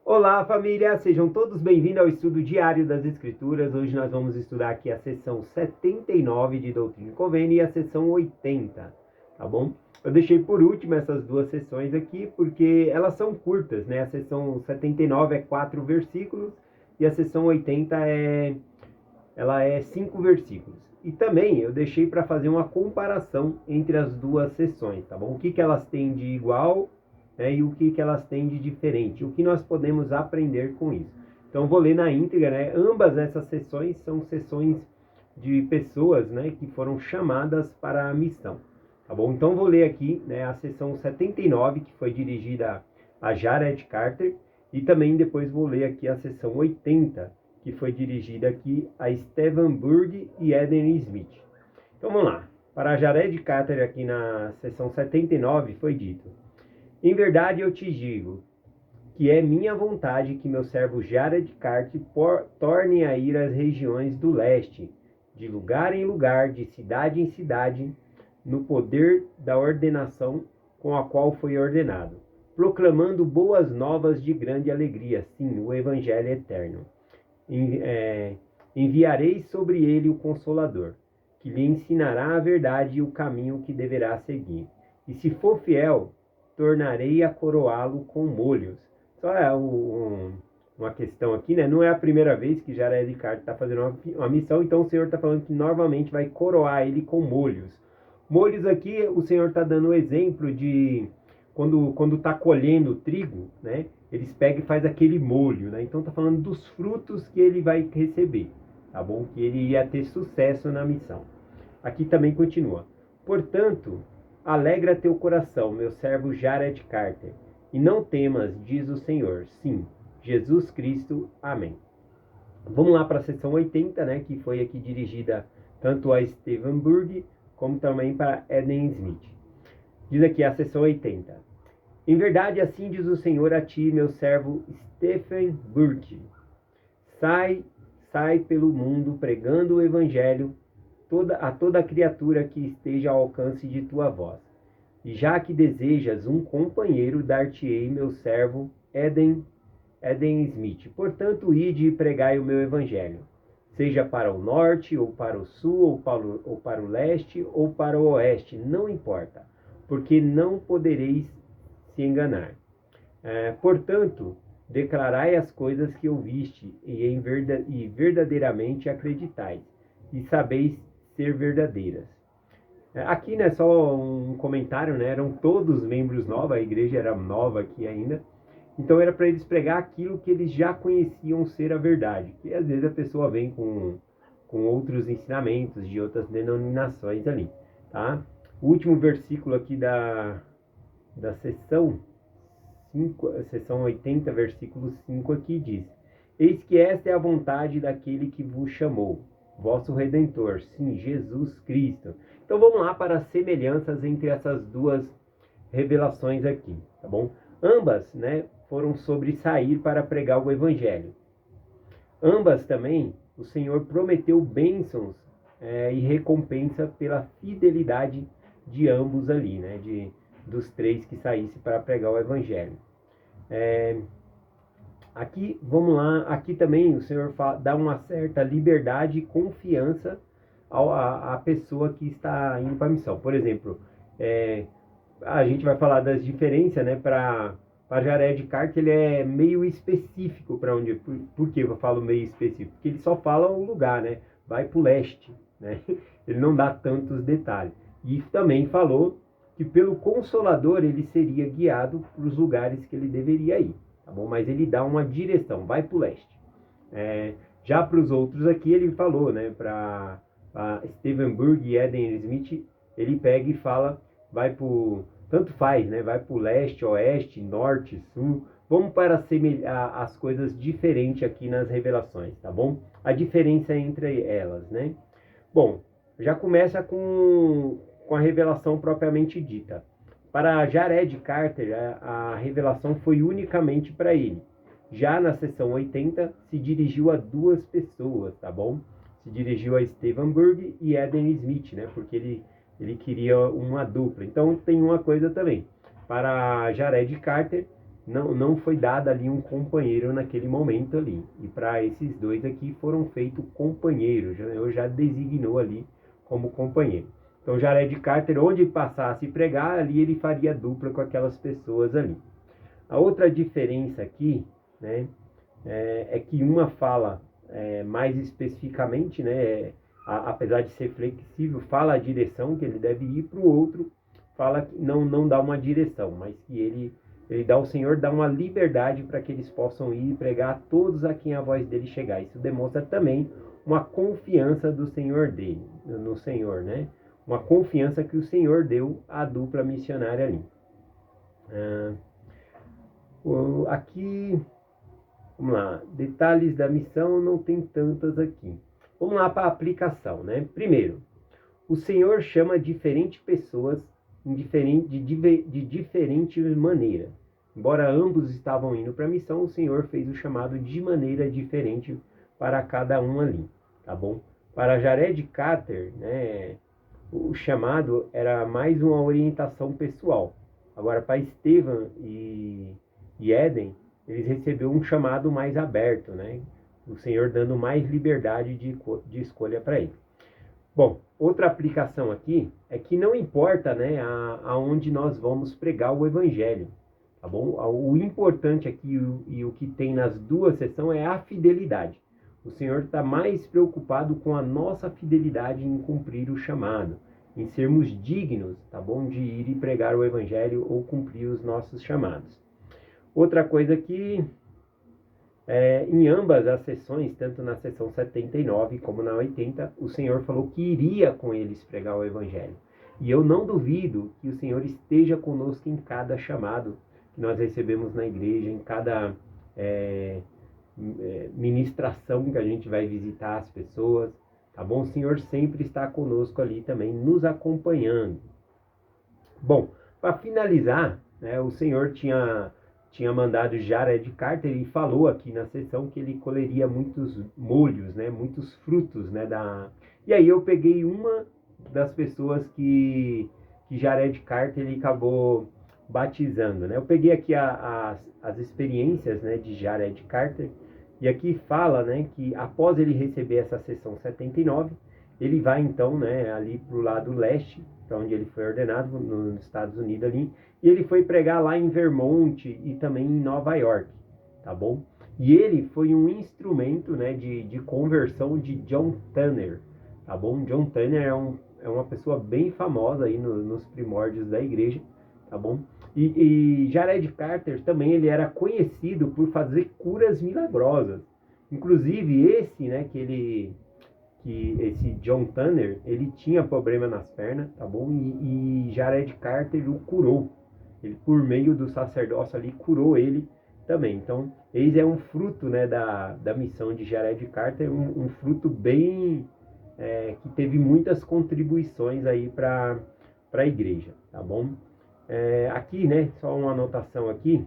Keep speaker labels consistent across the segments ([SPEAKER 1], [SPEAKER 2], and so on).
[SPEAKER 1] Olá, família! Sejam todos bem-vindos ao estudo diário das Escrituras. Hoje nós vamos estudar aqui a sessão 79 de Doutrina e Convênio e a sessão 80, tá bom? Eu deixei por último essas duas sessões aqui porque elas são curtas, né? A sessão 79 é 4 versículos e a sessão 80 é 5 versículos. E também eu deixei para fazer uma comparação entre as duas sessões, tá bom? O que elas têm de igual, né, e o que elas têm de diferente, o que nós podemos aprender com isso. Então vou ler na íntegra, né? Ambas essas sessões são sessões de pessoas, né, que foram chamadas para a missão, tá bom? Então vou ler aqui, né, a sessão 79, que foi dirigida a Jared Carter, e também depois vou ler aqui a sessão 80, que foi dirigida aqui a Stephen Burg e Eden Smith. Então vamos lá. Para Jared Carter, aqui na sessão 79, foi dito: em verdade eu te digo que é minha vontade que meu servo Jared Carter torne a ir às regiões do leste, de lugar em lugar, de cidade em cidade, no poder da ordenação com a qual foi ordenado, proclamando boas novas de grande alegria, sim, o Evangelho eterno. Enviarei sobre ele o Consolador, que lhe ensinará a verdade e o caminho que deverá seguir. E se for fiel, tornarei a coroá-lo com molhos. Só uma questão aqui, né? Não é a primeira vez que Jared Carter está fazendo uma missão, então o Senhor está falando que novamente vai coroar ele com molhos. Molhos aqui, o Senhor está dando o exemplo de quando está colhendo o trigo, né? Eles pegam e faz aquele molho, né? Então está falando dos frutos que ele vai receber, tá bom? Que ele ia ter sucesso na missão. Aqui também continua: portanto, alegra teu coração, meu servo Jared Carter, e não temas, diz o Senhor, sim, Jesus Cristo, amém. Vamos lá para a sessão 80, né, que foi aqui dirigida tanto a Stephen Burg como também para Eden Smith. Diz aqui a sessão 80: em verdade, assim diz o Senhor a ti, meu servo Stephen Burg. Sai pelo mundo pregando o Evangelho a toda criatura que esteja ao alcance de tua voz. E já que desejas um companheiro, dar-te-ei meu servo Eden Smith. Portanto, ide e pregai o meu evangelho, seja para o norte, ou para o sul, ou para o leste, ou para o oeste, não importa, porque não podereis se enganar. Portanto, declarai as coisas que ouviste e verdadeiramente acreditais, e sabeis ser verdadeiras. Aqui, né, só um comentário, né, eram todos membros novos, a igreja era nova aqui ainda, então era para eles pregar aquilo que eles já conheciam ser a verdade, e às vezes a pessoa vem com outros ensinamentos de outras denominações ali, tá? O último versículo aqui da sessão 80, versículo 5 aqui diz: eis que esta é a vontade daquele que vos chamou, vosso Redentor, sim, Jesus Cristo. Então vamos lá para as semelhanças entre essas duas revelações aqui, tá bom? Ambas, né, foram sobre sair para pregar o Evangelho. Ambas também, o Senhor prometeu bênçãos e recompensa pela fidelidade de ambos ali, né, dos três que saíssem para pregar o Evangelho. Aqui, vamos lá, aqui também o Senhor dá uma certa liberdade e confiança à pessoa que está indo para a missão. Por exemplo, a gente vai falar das diferenças, né, para Jared Carter, ele é meio específico para onde. Por que eu falo meio específico? Porque ele só fala o lugar, né? Vai para o leste, né? Ele não dá tantos detalhes. E também falou que pelo Consolador ele seria guiado para os lugares que ele deveria ir, tá bom? Mas ele dá uma direção, vai para o leste. Já para os outros aqui ele falou, né? Para Stephen Burg e Eden Smith, ele pega e fala, vai para o... Tanto faz, né? Vai para o leste, oeste, norte, sul. Vamos para as coisas diferentes aqui nas revelações, tá bom? A diferença entre elas, né? Bom, já começa com a revelação propriamente dita. Para Jared Carter, a revelação foi unicamente para ele. Já na sessão 80, se dirigiu a duas pessoas, tá bom? Se dirigiu a Stephen Burg e Eden Smith, né? Porque ele queria uma dupla. Então tem uma coisa também. Para Jared Carter, não foi dado ali um companheiro naquele momento ali. E para esses dois aqui foram feitos companheiros, eu já designou ali como companheiro. Então Jared Carter, onde passasse pregar, ali ele faria dupla com aquelas pessoas ali. A outra diferença aqui, né, é que uma fala mais especificamente, né, apesar de ser flexível, fala a direção que ele deve ir, para o outro fala que não dá uma direção, mas que ele dá, o Senhor dá uma liberdade para que eles possam ir e pregar a todos a quem a voz dele chegar. Isso demonstra também uma confiança do Senhor dele, no Senhor, né? Uma confiança que o Senhor deu à dupla missionária ali. Aqui, vamos lá, detalhes da missão não tem tantas aqui. Vamos lá para a aplicação, né? Primeiro, o Senhor chama diferentes pessoas de diferente maneira. Embora ambos estavam indo para a missão, o Senhor fez o chamado de maneira diferente para cada um ali, tá bom? Para Jared Carter, né, o chamado era mais uma orientação pessoal. Agora, para Estevam e Éden, eles receberam um chamado mais aberto, né? O Senhor dando mais liberdade de escolha para ele. Bom, outra aplicação aqui é que não importa, né, aonde nós vamos pregar o evangelho, tá bom? O importante aqui e o que tem nas duas seções é a fidelidade. O Senhor está mais preocupado com a nossa fidelidade em cumprir o chamado, em sermos dignos, tá bom, de ir e pregar o evangelho ou cumprir os nossos chamados. Outra coisa que em ambas as sessões, tanto na sessão 79 como na 80, o Senhor falou que iria com eles pregar o Evangelho. E eu não duvido que o Senhor esteja conosco em cada chamado que nós recebemos na igreja, em cada ministração que a gente vai visitar as pessoas, tá bom? O Senhor sempre está conosco ali também, nos acompanhando. Bom, para finalizar, né, o Senhor tinha mandado Jared Carter e falou aqui na sessão que ele colheria muitos molhos, né, muitos frutos, né, E aí eu peguei uma das pessoas que Jared Carter ele acabou batizando, né? Eu peguei aqui as experiências, né, de Jared Carter, e aqui fala, né, que após ele receber essa sessão 79, ele vai então, né, ali para o lado leste, para onde ele foi ordenado, nos Estados Unidos ali, e ele foi pregar lá em Vermont e também em Nova York, tá bom? E ele foi um instrumento, né, de conversão de John Tanner, tá bom? John Tanner é uma pessoa bem famosa aí nos primórdios da igreja, tá bom? E Jared Carter também ele era conhecido por fazer curas milagrosas. Inclusive esse, né, que esse John Tanner, ele tinha problema nas pernas, tá bom? E Jared Carter o curou. Ele, por meio do sacerdócio ali, curou ele também. Então, eis é um fruto, né, da missão de Jared Carter, um fruto bem... que teve muitas contribuições aí para a igreja, tá bom? Aqui, né, só uma anotação aqui,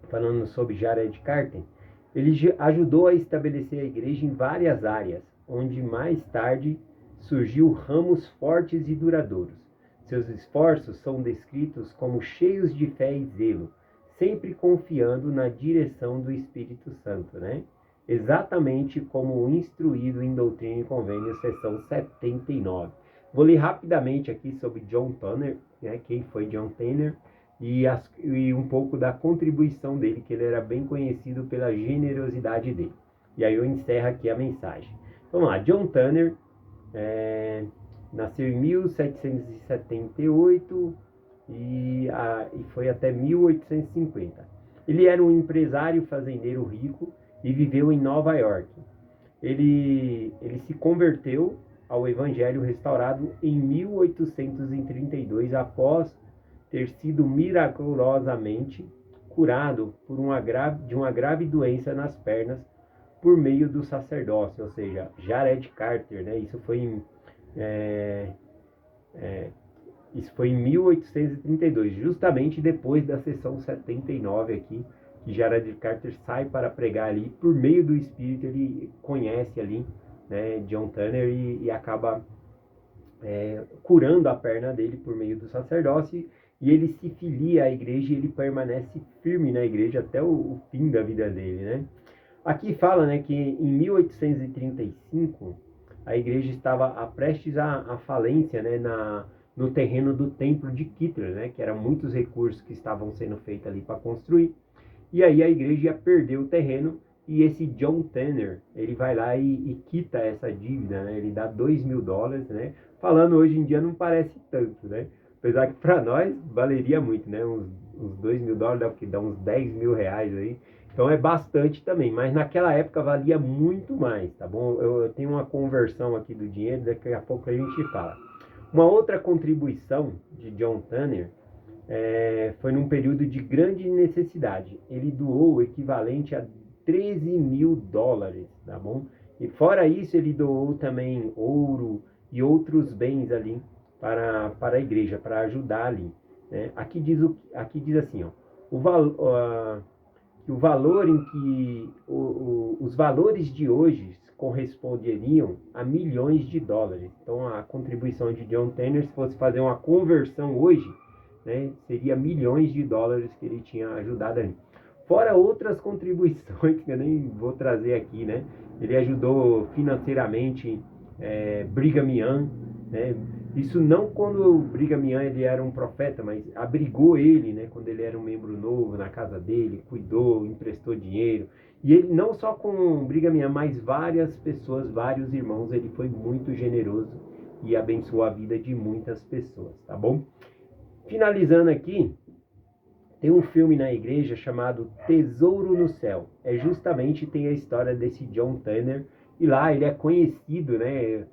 [SPEAKER 1] falando sobre Jared Carter, ele ajudou a estabelecer a igreja em várias áreas, onde mais tarde surgiu ramos fortes e duradouros. Seus esforços são descritos como cheios de fé e zelo, sempre confiando na direção do Espírito Santo, né? Exatamente como instruído em Doutrina e Convênio, seção 79. Vou ler rapidamente aqui sobre John Tanner, né? Quem foi John Tanner, e um pouco da contribuição dele, que ele era bem conhecido pela generosidade dele. E aí eu encerro aqui a mensagem. Vamos lá, John Tanner nasceu em 1778 e foi até 1850. Ele era um empresário fazendeiro rico e viveu em Nova York. Ele se converteu ao Evangelho restaurado em 1832, após ter sido miraculosamente curado de uma grave doença nas pernas por meio do sacerdócio, ou seja, Jared Carter, né? Isso foi em 1832, justamente depois da sessão 79 aqui, que Jared Carter sai para pregar ali, por meio do Espírito, ele conhece ali, né, John Tanner e acaba curando a perna dele por meio do sacerdócio, e ele se filia à igreja e ele permanece firme na igreja até o fim da vida dele, né? Aqui fala, né, que em 1835 a igreja estava prestes à falência, né, no terreno do templo de Hitler, né, que eram muitos recursos que estavam sendo feitos ali para construir. E aí a igreja ia perder o terreno e esse John Tanner, ele vai lá e quita essa dívida, né, ele dá $2.000, né, falando hoje em dia não parece tanto, né, apesar que para nós valeria muito, né, uns $2.000 dá uns R$10.000 aí. Então é bastante também, mas naquela época valia muito mais, tá bom? Eu tenho uma conversão aqui do dinheiro, daqui a pouco a gente fala. Uma outra contribuição de John Tanner foi num período de grande necessidade. Ele doou o equivalente a $13.000, tá bom? E fora isso, ele doou também ouro e outros bens ali para a igreja, para ajudar ali, né? Aqui diz assim, ó, o valor em que os valores de hoje corresponderiam a milhões de dólares. Então, a contribuição de John Tanner, se fosse fazer uma conversão hoje, né, seria milhões de dólares que ele tinha ajudado ali. Fora outras contribuições que eu nem vou trazer aqui, né? Ele ajudou financeiramente Brigham Young, né? Isso não quando o Brigham Young ele era um profeta, mas abrigou ele, né? Quando ele era um membro novo na casa dele, cuidou, emprestou dinheiro. E ele não só com o Brigham Young, mas várias pessoas, vários irmãos, ele foi muito generoso e abençoou a vida de muitas pessoas, tá bom? Finalizando aqui, tem um filme na igreja chamado Tesouro no Céu. Justamente tem a história desse John Tanner. E lá ele é conhecido, né?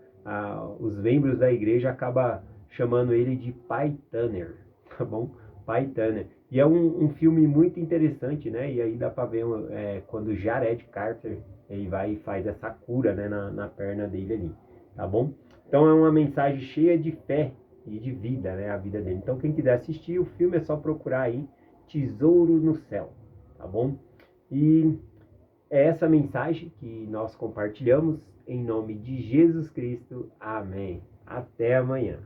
[SPEAKER 1] Os membros da igreja acabam chamando ele de Pai Tanner, tá bom? Pai Tanner. E é um filme muito interessante, né? E aí dá pra ver quando Jared Carter ele vai e faz essa cura, né, na perna dele ali, tá bom? Então é uma mensagem cheia de fé e de vida, né? A vida dele. Então quem quiser assistir o filme é só procurar aí Tesouro no Céu, tá bom? E é essa mensagem que nós compartilhamos em nome de Jesus Cristo. Amém. Até amanhã.